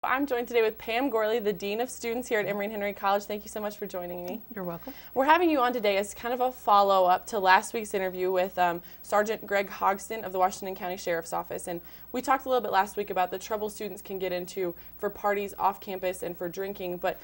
I'm joined today with Pam Gourley, the Dean of Students here at Emory Henry College. Thank you so much for joining me. You're welcome. We're having you on today as kind of a follow-up to last week's interview with Sergeant Greg Hogston of the Washington County Sheriff's Office. And we talked a little bit last week about the trouble students can get into for parties off campus and for drinking, but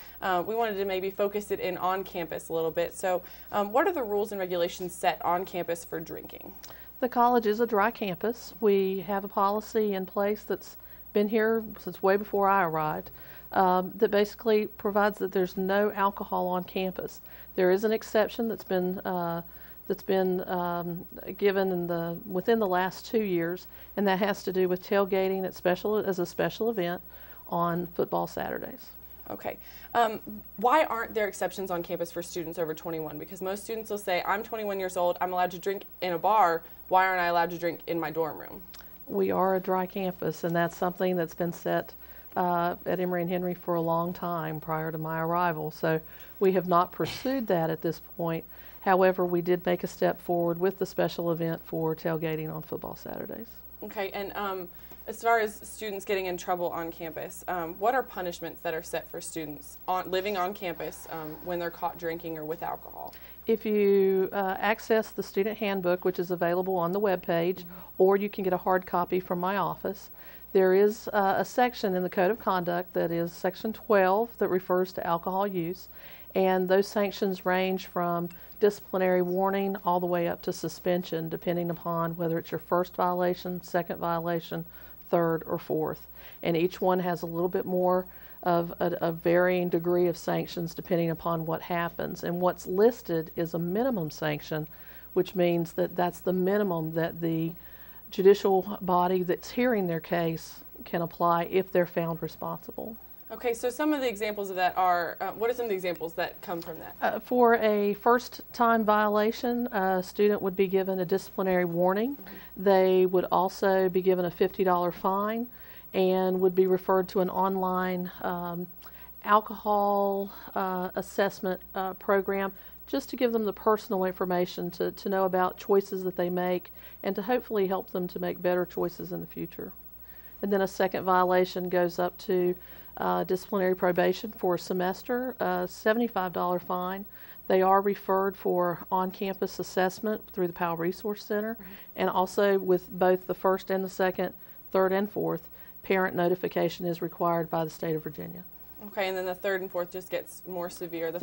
we wanted to maybe focus it in on campus a little bit. So what are the rules and regulations set on campus for drinking? The college is a dry campus. We have a policy in place that's been here since way before I arrived, that basically provides that there's no alcohol on campus. There is an exception that's been given within the last 2 years, and that has to do with tailgating as a special event on football Saturdays. Okay. Why aren't there exceptions on campus for students over 21? Because most students will say, I'm 21 years old, I'm allowed to drink in a bar, why aren't I allowed to drink in my dorm room? We are a dry campus, and that's something that's been set at Emory Henry for a long time prior to my arrival. So we have not pursued that at this point. However, we did make a step forward with the special event for tailgating on football Saturdays. Okay, and as far as students getting in trouble on campus, what are punishments that are set for students living on campus when they're caught drinking or with alcohol? If you access the student handbook, which is available on the webpage, or you can get a hard copy from my office, there is a section in the Code of Conduct that is Section 12 that refers to alcohol use, and those sanctions range from disciplinary warning all the way up to suspension, depending upon whether it's your first violation, second violation, third, or fourth. And each one has a little bit more of a varying degree of sanctions depending upon what happens. And what's listed is a minimum sanction, which means that that's the minimum that the judicial body that's hearing their case can apply if they're found responsible. Okay, so some of the examples of that are, what are some of the examples that come from that? For a first-time violation, a student would be given a disciplinary warning. They would also be given a $50 fine and would be referred to an online alcohol assessment program, just to give them the personal information to know about choices that they make and to hopefully help them to make better choices in the future. And then a second violation goes up to disciplinary probation for a semester, a $75 fine. They are referred for on-campus assessment through the Powell Resource Center, and also with both the first and the second, third and fourth, parent notification is required by the state of Virginia. Okay, and then the third and fourth just gets more severe. The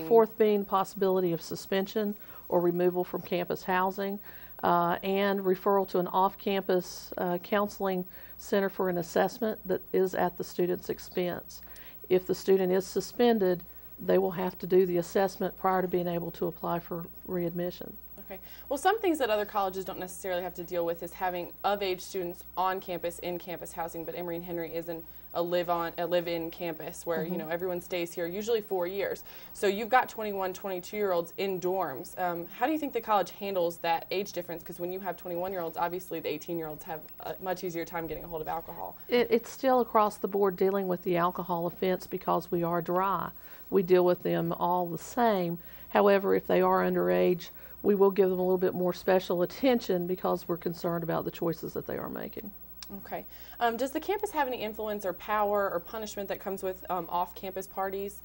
fourth being possibility of suspension or removal from campus housing, and referral to an off-campus counseling center for an assessment that is at the student's expense. If the student is suspended, they will have to do the assessment prior to being able to apply for readmission. Okay. Well, some things that other colleges don't necessarily have to deal with is having of-age students on campus in campus housing, but Emory Henry isn't a live-in campus where you know everyone stays here usually 4 years. So you've got 21, 22-year-olds in dorms. How do you think the college handles that age difference? Because when you have 21-year-olds, obviously the 18-year-olds have a much easier time getting a hold of alcohol. It's still across the board dealing with the alcohol offense because we are dry. We deal with them all the same. However, if they are underage, we will give them a little bit more special attention because we're concerned about the choices that they are making. Okay. Does the campus have any influence or power or punishment that comes with off-campus parties?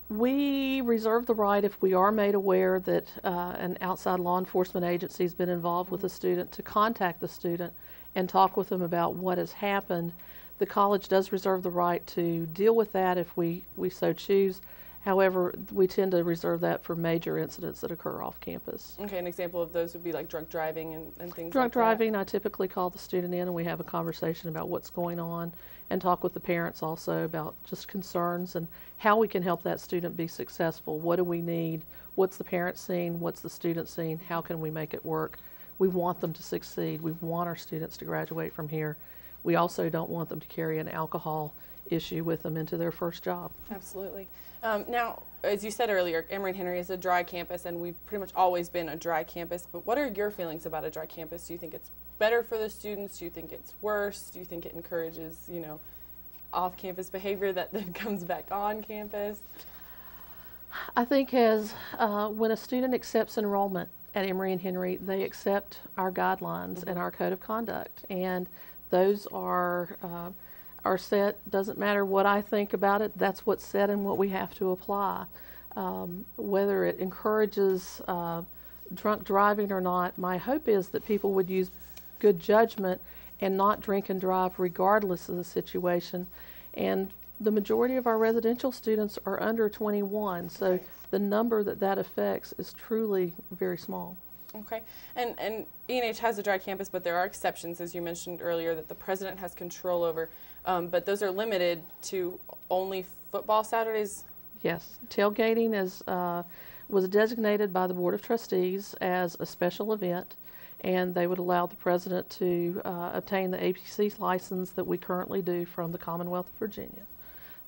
We reserve the right, if we are made aware that an outside law enforcement agency has been involved with a student, to contact the student and talk with them about what has happened. The college does reserve the right to deal with that if we so choose. However, we tend to reserve that for major incidents that occur off campus. Okay, an example of those would be like drunk driving and things like that? Drunk driving, I typically call the student in and we have a conversation about what's going on and talk with the parents also about just concerns and how we can help that student be successful. What do we need? What's the parent seeing? What's the student seeing? How can we make it work? We want them to succeed. We want our students to graduate from here. We also don't want them to carry an alcohol issue with them into their first job. Absolutely. Now, as you said earlier, Emory Henry is a dry campus, and we've pretty much always been a dry campus, but what are your feelings about a dry campus? Do you think it's better for the students? Do you think it's worse? Do you think it encourages, you know, off-campus behavior that then comes back on campus? I think when a student accepts enrollment at Emory Henry, they accept our guidelines and our code of conduct, and those are are set. Doesn't matter what I think about it, that's what's set and what we have to apply. Whether it encourages drunk driving or not, my hope is that people would use good judgment and not drink and drive regardless of the situation. And the majority of our residential students are under 21, so Right. the number that affects is truly very small. Okay, and E&H has a dry campus, but there are exceptions, as you mentioned earlier, that the president has control over, but those are limited to only football Saturdays. Yes, tailgating was designated by the Board of Trustees as a special event, and they would allow the president to obtain the ABC license that we currently do from the Commonwealth of Virginia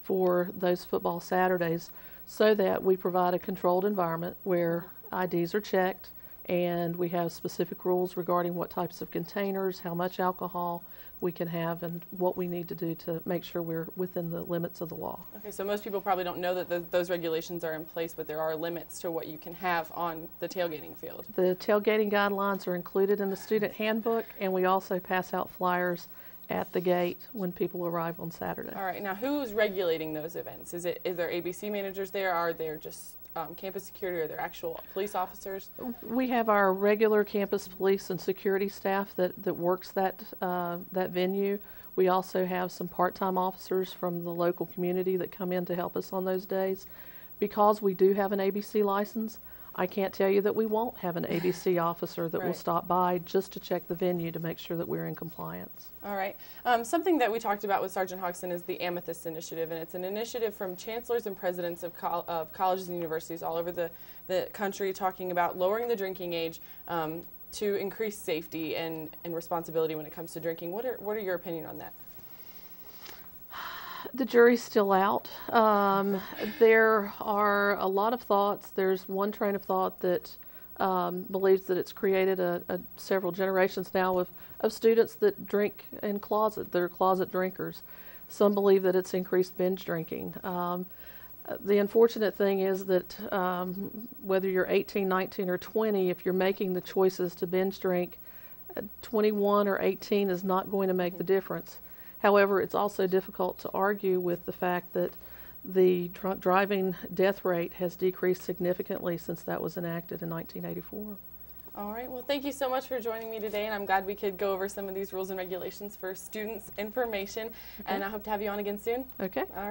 for those football Saturdays, so that we provide a controlled environment where IDs are checked, and we have specific rules regarding what types of containers, how much alcohol we can have, and what we need to do to make sure we're within the limits of the law. Okay, so most people probably don't know that those regulations are in place, but there are limits to what you can have on the tailgating field. The tailgating guidelines are included in the student handbook, and we also pass out flyers at the gate when people arrive on Saturday. All right, now who's regulating those events? Is there ABC managers there? Are there just campus security? Are there actual police officers? We have our regular campus police and security staff that works that venue. We also have some part-time officers from the local community that come in to help us on those days. Because we do have an ABC license, I can't tell you that we won't have an ABC officer that will Right. stop by just to check the venue to make sure that we're in compliance. All right. Something that we talked about with Sergeant Hodgson is the Amethyst Initiative, and it's an initiative from chancellors and presidents of colleges and universities all over the country talking about lowering the drinking age to increase safety and responsibility when it comes to drinking. What are your opinion on that? The jury's still out. There are a lot of thoughts. There's one train of thought that believes that it's created several generations now of students that drink in closet. They're closet drinkers. Some believe that it's increased binge drinking. The unfortunate thing is that whether you're 18, 19, or 20, if you're making the choices to binge drink, 21 or 18 is not going to make the difference. However, it's also difficult to argue with the fact that the drunk driving death rate has decreased significantly since that was enacted in 1984. All right. Well, thank you so much for joining me today, and I'm glad we could go over some of these rules and regulations for students' information, and I hope to have you on again soon. Okay. All right.